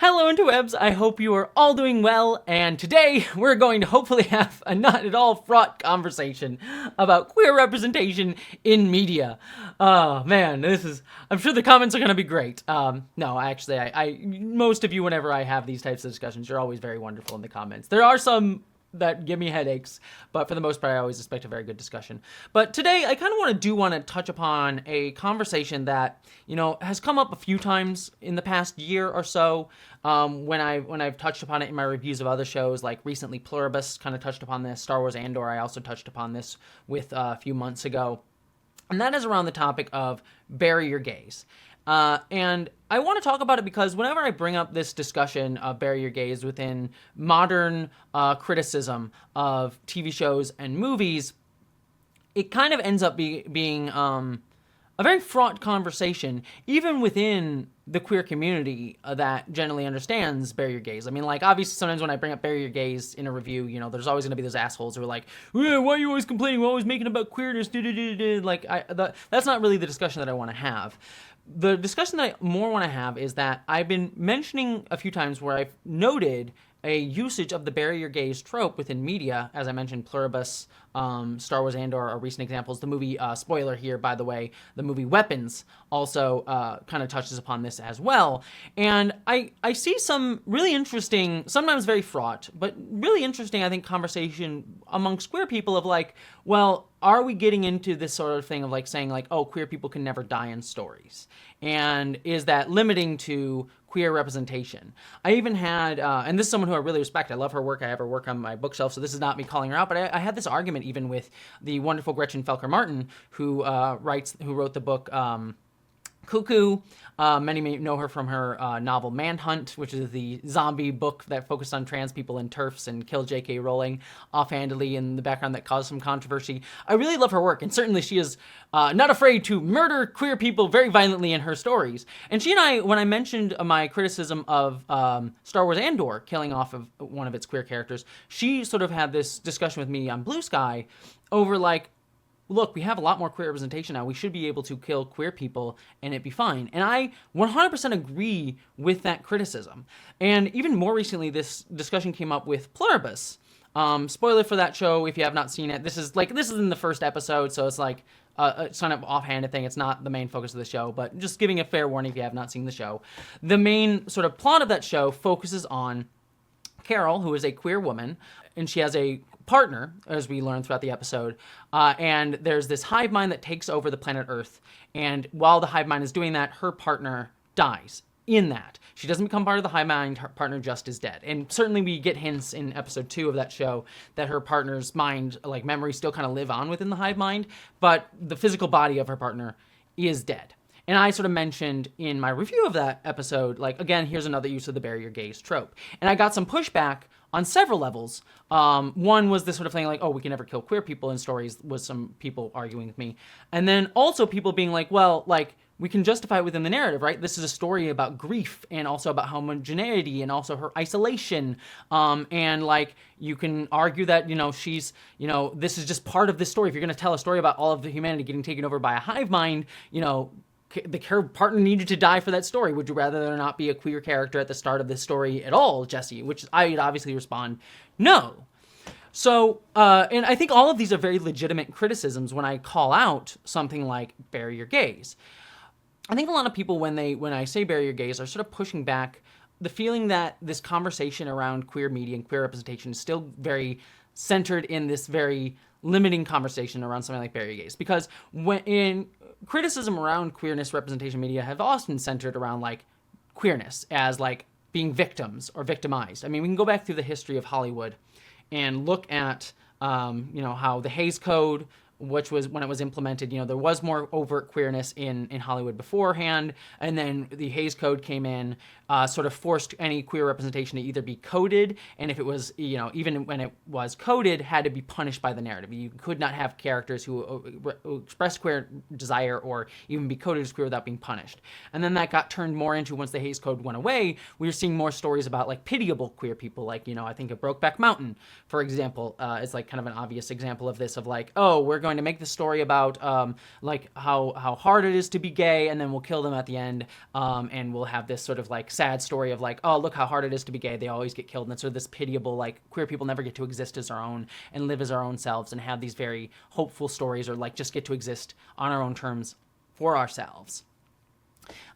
Hello interwebs, I hope you are all doing well, and today we're going to hopefully have a not at all fraught conversation about queer representation in media. Oh man, I'm sure the comments are going to be great. No, actually, most of you, whenever I have these types of discussions, you're always very wonderful in the comments. There are some that give me headaches, but for the most part, I always expect a very good discussion. But today, I kind of want to touch upon a conversation that, has come up a few times in the past year or so, when I've touched upon it in my reviews of other shows, like recently Pluribus kind of touched upon this, Star Wars Andor, I also touched upon this with a few months ago, and that is around the topic of bury your gays. And I want to talk about it because whenever I bring up this discussion of bury your gays within modern criticism of TV shows and movies, it kind of ends up being a very fraught conversation, even within the queer community that generally understands bury your gays. I mean, like, obviously, sometimes when I bring up bury your gays in a review, there's always going to be those assholes who are like, why are you always complaining? We're always making about queerness. Like, that's not really the discussion that I want to have. The discussion that I more want to have is that I've been mentioning a few times where I've noted a usage of the bury your gays trope within media. As I mentioned, Pluribus, Star Wars Andor are recent examples. The movie, spoiler here, by the way, the movie Weapons also kind of touches upon this as well. And I see some really interesting, sometimes very fraught, but really interesting, I think, conversation amongst queer people of like, well, are we getting into this sort of thing of like saying like, oh, queer people can never die in stories? And is that limiting to queer representation? I even had, and this is someone who I really respect. I love her work. I have her work on my bookshelf, so this is not me calling her out, but I had this argument even with the wonderful Gretchen Felker-Martin, who wrote the book Cuckoo. Many may know her from her novel Manhunt, which is the zombie book that focused on trans people and TERFs and killed J.K. Rowling offhandedly in the background that caused some controversy. I really love her work, and certainly she is not afraid to murder queer people very violently in her stories. And she and I, when I mentioned my criticism of Star Wars Andor killing off of one of its queer characters, she sort of had this discussion with me on Blue Sky over like, look, we have a lot more queer representation now. We should be able to kill queer people and it be fine. And I 100% agree with that criticism. And even more recently, this discussion came up with Pluribus. Spoiler for that show, if you have not seen it. This is in the first episode, so it's like it's kind of offhanded thing. It's not the main focus of the show, but just giving a fair warning if you have not seen the show. The main sort of plot of that show focuses on Carol, who is a queer woman, and she has a partner, as we learn throughout the episode, and there's this hive mind that takes over the planet Earth, and while the hive mind is doing that, her partner dies in that. She doesn't become part of the hive mind, her partner just is dead. And certainly we get hints in episode 2 of that show that her partner's mind, like memories, still kind of live on within the hive mind, but the physical body of her partner is dead. And I sort of mentioned in my review of that episode, like, again, here's another use of the bury your gays trope. And I got some pushback on several levels. One was this sort of thing like, oh, we can never kill queer people in stories, was some people arguing with me. And then also people being like, well, like, we can justify it within the narrative, right? This is a story about grief and also about homogeneity and also her isolation. And like, you can argue that, she's, this is just part of this story. If you're going to tell a story about all of the humanity getting taken over by a hive mind, her partner needed to die for that story. Would you rather there not be a queer character at the start of this story at all, Jessie? Which I would obviously respond, no. So, and I think all of these are very legitimate criticisms when I call out something like bury your gays. I think a lot of people, when I say bury your gays, are sort of pushing back the feeling that this conversation around queer media and queer representation is still very centered in this very limiting conversation around something like bury your gays. Because when in criticism around queerness representation media have often centered around like queerness as like being victims or victimized. I mean, we can go back through the history of Hollywood and look at, how the Hays Code, which was when it was implemented, there was more overt queerness in Hollywood beforehand. And then the Hays Code came in, sort of forced any queer representation to either be coded, and if it was, even when it was coded, had to be punished by the narrative. You could not have characters who expressed queer desire or even be coded as queer without being punished. And then that got turned more into, once the Hays Code went away, we were seeing more stories about like pitiable queer people, like, I think of Brokeback Mountain, for example, is like kind of an obvious example of this, of like, oh, we're going going to make the story about like how hard it is to be gay, and then we'll kill them at the end, and we'll have this sort of like sad story of like, oh, look how hard it is to be gay. They always get killed, and it's sort of this pitiable, like, queer people never get to exist as our own and live as our own selves and have these very hopeful stories, or like just get to exist on our own terms for ourselves.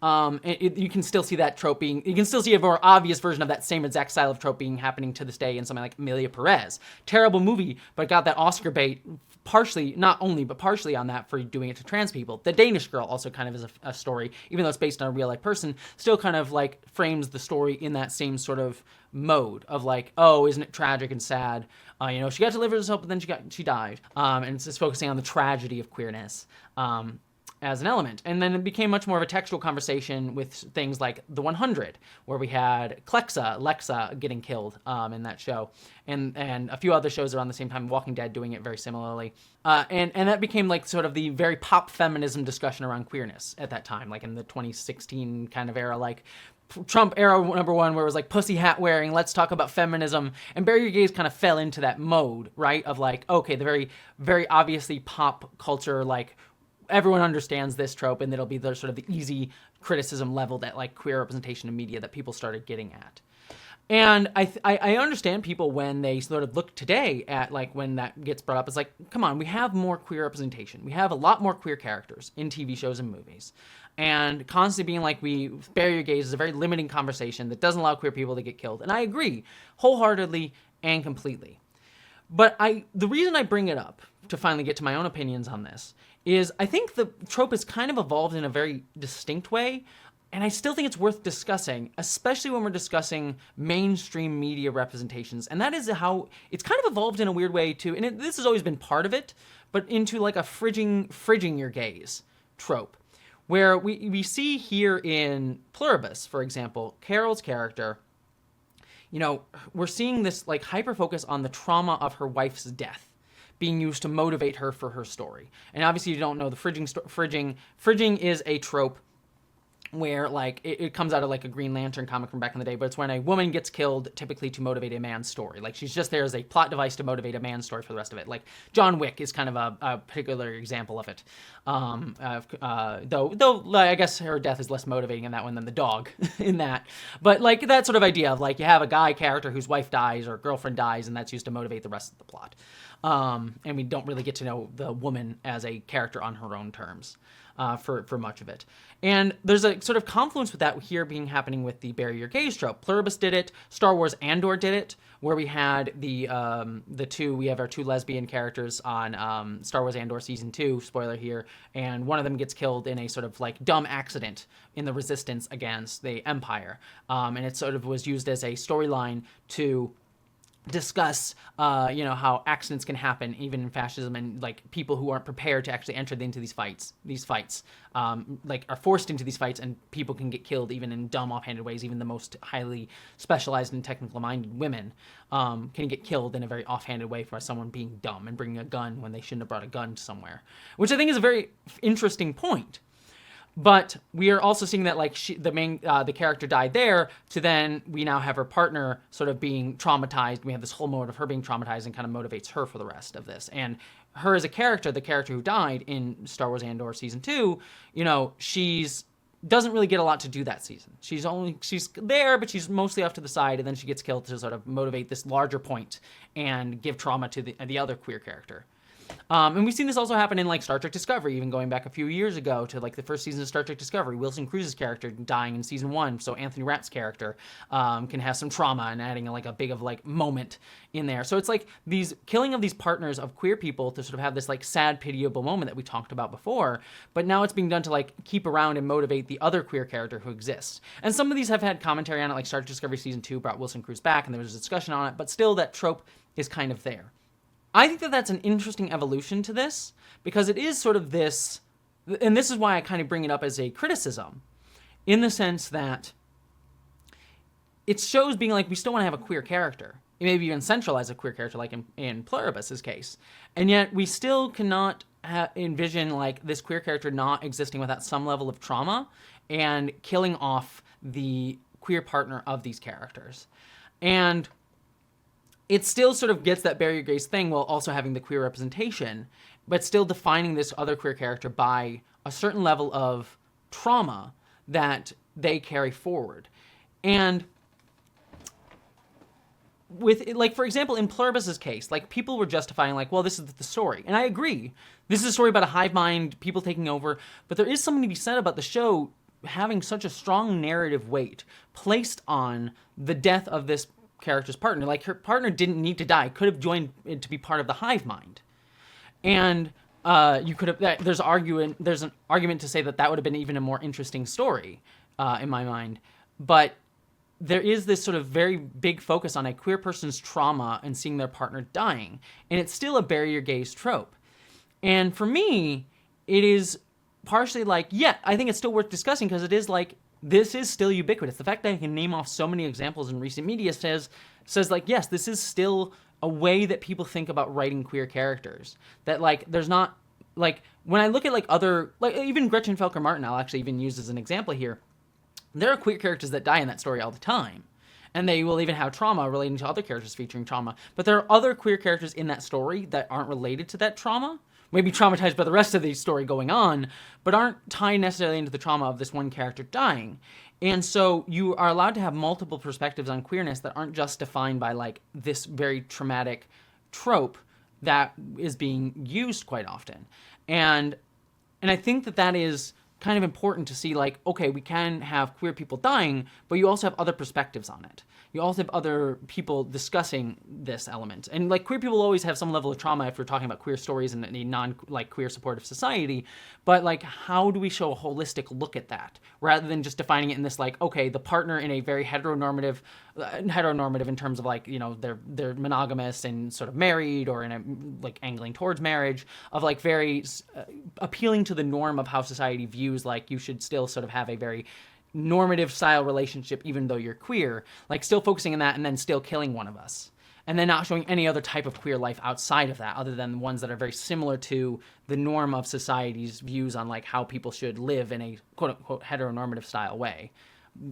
You can still see that trope being, you can still see a more obvious version of that same exact style of trope being happening to this day in something like Emilia Perez. Terrible movie, but got that Oscar bait partially, not only, but partially on that for doing it to trans people. The Danish Girl also kind of is a story, even though it's based on a real life person, still kind of like frames the story in that same sort of mode of like, oh, isn't it tragic and sad? She got to live herself, but then she died. And it's just focusing on the tragedy of queerness. As an element. And then it became much more of a textual conversation with things like The 100, where we had Lexa getting killed in that show, and a few other shows around the same time, Walking Dead doing it very similarly. And that became like sort of the very pop feminism discussion around queerness at that time, like in the 2016 kind of era, like Trump era number one, where it was like pussy hat wearing, let's talk about feminism. And Bury Your Gays kind of fell into that mode, right? Of like, okay, the very, very obviously pop culture, like, everyone understands this trope, and it'll be the sort of the easy criticism leveled at like queer representation in media that people started getting at. And I understand people when they sort of look today at like when that gets brought up, it's like, come on, we have more queer representation. We have a lot more queer characters in TV shows and movies. And constantly being like, Bury Your Gays is a very limiting conversation that doesn't allow queer people to get killed. And I agree wholeheartedly and completely. But the reason I bring it up, to finally get to my own opinions on this, is I think the trope has kind of evolved in a very distinct way, and I still think it's worth discussing, especially when we're discussing mainstream media representations. And that is how it's kind of evolved in a weird way too, and this has always been part of it, but into like a fridging your gays trope, where we see here in Pluribus, for example, Carol's character, we're seeing this like hyper focus on the trauma of her wife's death being used to motivate her for her story. And obviously you don't know the fridging is a trope where like it comes out of like a Green Lantern comic from back in the day, but it's when a woman gets killed, typically to motivate a man's story. Like she's just there as a plot device to motivate a man's story for the rest of it. Like John Wick is kind of a particular example of it. Though I guess her death is less motivating in that one than the dog in that. But like that sort of idea of like you have a guy character whose wife dies or girlfriend dies, and that's used to motivate the rest of the plot. And we don't really get to know the woman as a character on her own terms for much of it. And there's a sort of confluence with that here happening with the Bury Your Gays trope. Pluribus did it. Star Wars Andor did it, where we had we have our two lesbian characters on Star Wars Andor Season 2, spoiler here, and one of them gets killed in a sort of like dumb accident in the resistance against the Empire. And it sort of was used as a storyline to discuss how accidents can happen even in fascism, and like people who aren't prepared to actually enter into these fights like are forced into these fights, and people can get killed even in dumb offhanded ways. Even the most highly specialized and technical minded women can get killed in a very offhanded way by someone being dumb and bringing a gun when they shouldn't have brought a gun somewhere, which I think is a very interesting point. But we are also seeing that like the character died there, to then we now have her partner sort of being traumatized. We have this whole mode of her being traumatized and kind of motivates her for the rest of this. And her as a character, the character who died in Star Wars Andor Season 2, she's doesn't really get a lot to do that season. She's there, but she's mostly off to the side, and then she gets killed to sort of motivate this larger point and give trauma to the other queer character. And we've seen this also happen in like Star Trek Discovery, even going back a few years ago to like the first season of Star Trek Discovery. Wilson Cruz's character dying in season 1, so Anthony Rapp's character can have some trauma and adding like a big of like moment in there. So it's like these killing of these partners of queer people to sort of have this like sad, pitiable moment that we talked about before, but now it's being done to like keep around and motivate the other queer character who exists. And some of these have had commentary on it, like Star Trek Discovery season 2 brought Wilson Cruz back, and there was a discussion on it, but still that trope is kind of there. I think that that's an interesting evolution to this, because it is sort of this, and this is why I kind of bring it up as a criticism, in the sense that it shows being like, we still want to have a queer character, maybe even centralize a queer character like in Pluribus's case, and yet we still cannot envision like this queer character not existing without some level of trauma and killing off the queer partner of these characters. And it still sort of gets that barrier gaze thing while also having the queer representation, but still defining this other queer character by a certain level of trauma that they carry forward. And with, like, for example, in Pluribus's case, like, people were justifying, like, well, this is the story. And I agree. This is a story about a hive mind, people taking over. But there is something to be said about the show having such a strong narrative weight placed on the death of this character's partner. Like, her partner didn't need to die, could have joined it to be part of the hive mind. And you could have, there's an argument to say that would have been even a more interesting story in my mind. But there is this sort of very big focus on a queer person's trauma and seeing their partner dying. And it's still a barrier gaze trope. And for me, it is partially like, yeah, I think it's still worth discussing because it is like, this is still ubiquitous. The fact that I can name off so many examples in recent media says like, yes, this is still a way that people think about writing queer characters. That, like, there's not, like, when I look at, like, other, like, even Gretchen Felker Martin, I'll actually even use as an example here. There are queer characters that die in that story all the time. And they will even have trauma relating to other characters featuring trauma. But there are other queer characters in that story that aren't related to that trauma. Maybe traumatized by the rest of the story going on, but aren't tied necessarily into the trauma of this one character dying. And so you are allowed to have multiple perspectives on queerness that aren't just defined by, like, this very traumatic trope that is being used quite often. And I think that is kind of important to see, like, okay, we can have queer people dying, but you also have other perspectives on it. You also have other people discussing this element. And, like, queer people always have some level of trauma if we're talking about queer stories in a non-like queer supportive society. But, like, how do we show a holistic look at that rather than just defining it in this, like, okay, the partner in a very heteronormative in terms of, like, you know, they're monogamous and sort of married or in a, like, angling towards marriage, of, like, very appealing to the norm of how society views, like, you should still sort of have a very normative style relationship even though you're queer, like, still focusing on that and then still killing one of us. And then not showing any other type of queer life outside of that, other than the ones that are very similar to the norm of society's views on, like, how people should live in a quote-unquote heteronormative style way,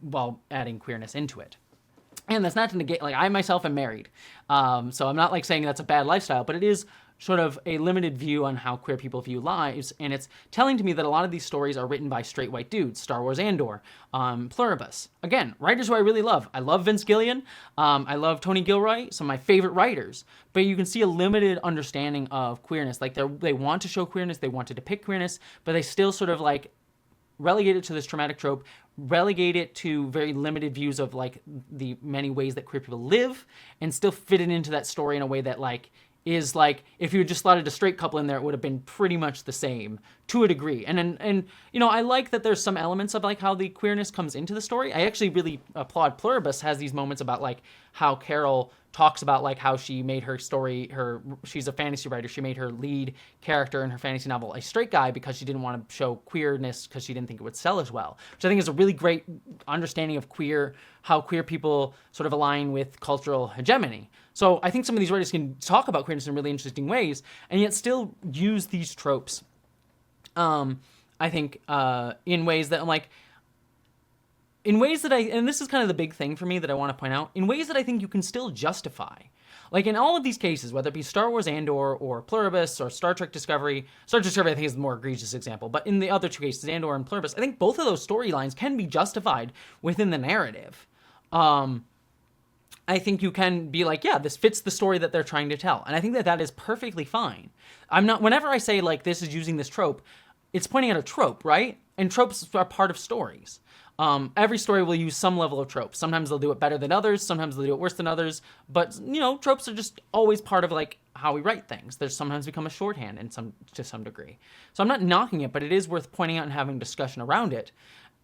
while adding queerness into it. And that's not to negate, like, I myself am married, so I'm not, like, saying that's a bad lifestyle, but it is sort of a limited view on how queer people view lives, and it's telling to me that a lot of these stories are written by straight white dudes. Star Wars Andor, Pluribus. Again, writers who I really love. I love Vince Gilligan. I love Tony Gilroy, some of my favorite writers. But you can see a limited understanding of queerness. Like, they want to show queerness, they want to depict queerness, but they still sort of, like, relegate it to this traumatic trope, relegate it to very limited views of, like, the many ways that queer people live, and still fit it into that story in a way that, like, is like, if you had just slotted a straight couple in there, it would have been pretty much the same to a degree. And you know, I like that there's some elements of, like, how the queerness comes into the story. I actually really applaud Pluribus has these moments about, like, how Carol talks about, like, how she made her story, she's a fantasy writer, she made her lead character in her fantasy novel a straight guy because she didn't want to show queerness because she didn't think it would sell as well, which I think is a really great understanding of how queer people sort of align with cultural hegemony. So I think some of these writers can talk about queerness in really interesting ways and yet still use these tropes, I think, in ways that I'm like, in ways that and this is kind of the big thing for me that I want to point out, in ways that I think you can still justify. Like, in all of these cases, whether it be Star Wars Andor or Pluribus or Star Trek Discovery I think is the more egregious example, but in the other two cases, Andor and Pluribus, I think both of those storylines can be justified within the narrative. I think you can be like, yeah, this fits the story that they're trying to tell. And I think that is perfectly fine. Whenever I say, like, this is using this trope, it's pointing at a trope, right? And tropes are part of stories. Every story will use some level of tropes. Sometimes they'll do it better than others. Sometimes they'll do it worse than others. But, you know, tropes are just always part of, like, how we write things. They sometimes become a shorthand to some degree. So I'm not knocking it, but it is worth pointing out and having discussion around it.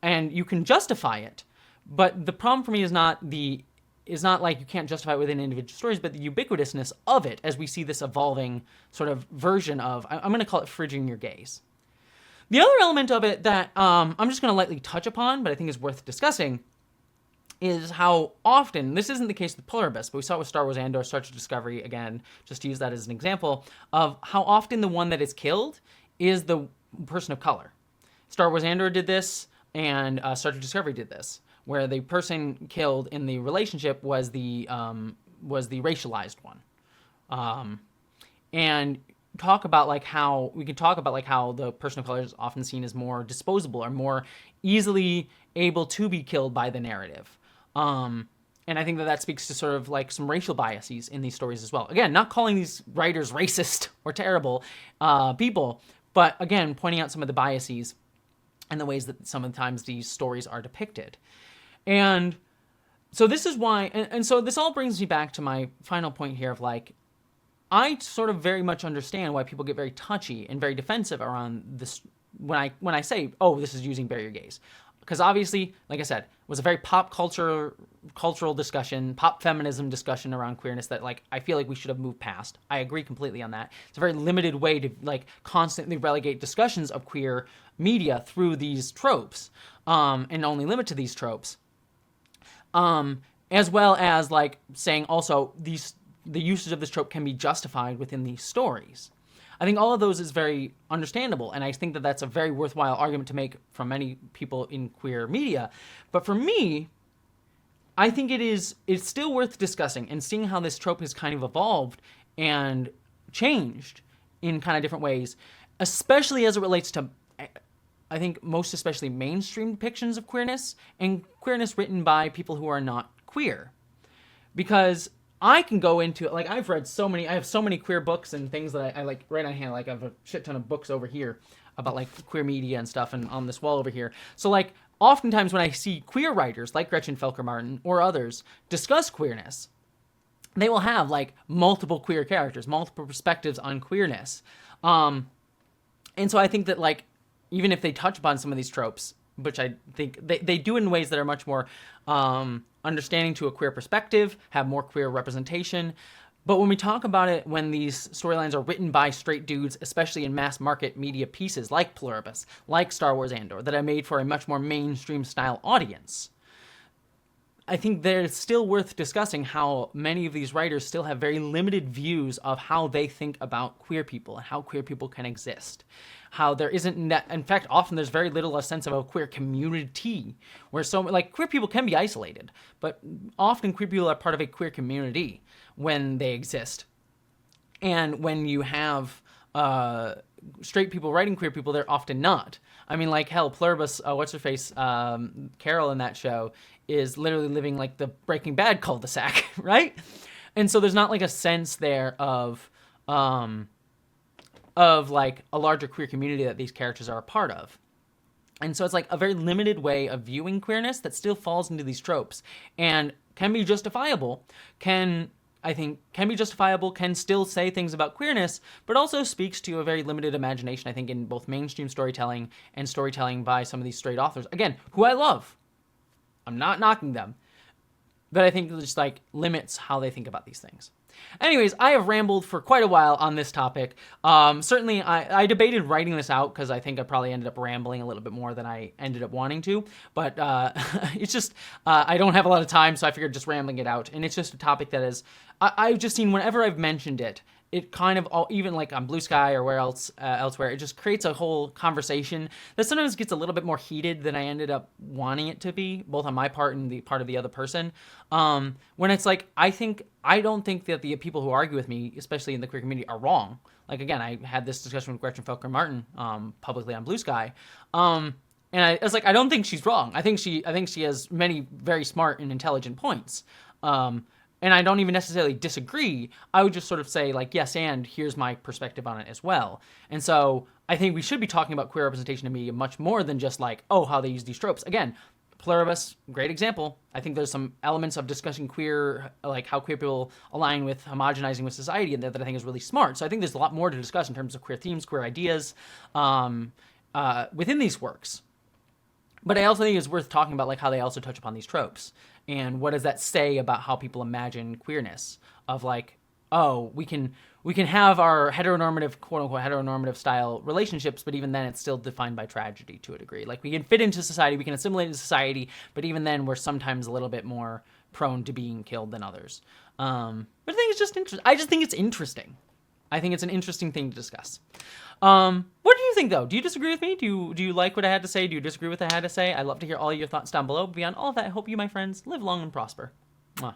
And you can justify it. But the problem for me is not like you can't justify it within individual stories, but the ubiquitousness of it as we see this evolving sort of version of, I'm going to call it fridging your gaze. The other element of it that I'm just going to lightly touch upon, but I think is worth discussing, is how often, this isn't the case with Pluribus, but we saw it with Star Wars Andor, Star Trek Discovery, again, just to use that as an example, of how often the one that is killed is the person of color. Star Wars Andor did this, and Star Trek Discovery did this, where the person killed in the relationship was the was the racialized one. And talk about like how the person of color is often seen as more disposable or more easily able to be killed by the narrative. And I think that speaks to sort of like some racial biases in these stories as well. Again, not calling these writers racist or terrible people, but again, pointing out some of the biases and the ways that sometimes these stories are depicted. And so this is why, and so this all brings me back to my final point here of like, I sort of very much understand why people get very touchy and very defensive around this when I say, oh, this is using bury your gays. Because obviously, like I said, it was a very cultural discussion, pop feminism discussion around queerness that like I feel like we should have moved past. I agree completely on that. It's a very limited way to like constantly relegate discussions of queer media through these tropes, and only limit to these tropes. As well as like saying also the usage of this trope can be justified within these stories. I think all of those is very understandable, and I think that that's a very worthwhile argument to make from many people in queer media. But for me, I think it's still worth discussing and seeing how this trope has kind of evolved and changed in kind of different ways, especially as it relates to, I think, most especially mainstream depictions of queerness and queerness written by people who are not queer. Because I can go into it, like I have so many queer books and things that I like right on hand, like I have a shit ton of books over here about like queer media and stuff and on this wall over here. So like oftentimes when I see queer writers like Gretchen Felker Martin or others discuss queerness, they will have like multiple queer characters, multiple perspectives on queerness. And so I think that like, even if they touch upon some of these tropes, which I think they do in ways that are much more understanding to a queer perspective, have more queer representation. But when we talk about it, when these storylines are written by straight dudes, especially in mass market media pieces like Pluribus, like Star Wars Andor, that are made for a much more mainstream style audience, I think they're still worth discussing how many of these writers still have very limited views of how they think about queer people and how queer people can exist. How there isn't, in fact, often there's very little a sense of a queer community, where queer people can be isolated, but often queer people are part of a queer community when they exist. And when you have straight people writing queer people, they're often not. I mean, like, hell, Pluribus, what's-her-face, Carol in that show, is literally living like the Breaking Bad cul-de-sac, right? And so there's not like a sense there of like a larger queer community that these characters are a part of. And so it's like a very limited way of viewing queerness that still falls into these tropes and can be justifiable, can still say things about queerness, but also speaks to a very limited imagination, I think, in both mainstream storytelling and storytelling by some of these straight authors. Again, who I love. I'm not knocking them. But I think it just like limits how they think about these things. Anyways, I have rambled for quite a while on this topic. Certainly, I debated writing this out because I think I probably ended up rambling a little bit more than I ended up wanting to. But it's just, I don't have a lot of time, so I figured just rambling it out. And it's just a topic that is, I've just seen whenever I've mentioned it, it kind of even like on Blue Sky or elsewhere, it just creates a whole conversation that sometimes gets a little bit more heated than I ended up wanting it to be, both on my part and the part of the other person. When it's like, I don't think that the people who argue with me, especially in the queer community, are wrong. Like, again, I had this discussion with Gretchen Felker Martin publicly on Blue Sky. And I was like, I don't think she's wrong. I think she has many very smart and intelligent points. And I don't even necessarily disagree. I would just sort of say, like, yes, and here's my perspective on it as well. And so I think we should be talking about queer representation in media much more than just like, oh, how they use these tropes. Again, Pluribus, great example. I think there's some elements of discussing queer, like how queer people align with homogenizing with society, and that I think is really smart. So I think there's a lot more to discuss in terms of queer themes, queer ideas within these works. But I also think it's worth talking about like how they also touch upon these tropes. And what does that say about how people imagine queerness? Of like, oh, we can have our heteronormative, quote unquote, heteronormative style relationships, but even then it's still defined by tragedy to a degree. Like we can fit into society, we can assimilate into society, but even then we're sometimes a little bit more prone to being killed than others. But I think it's just interesting. I just think it's interesting. I think it's an interesting thing to discuss. What do you think, though? Do you disagree with me? Do you like what I had to say? Do you disagree with what I had to say? I'd love to hear all your thoughts down below. Beyond all of that, I hope you, my friends, live long and prosper. Mwah.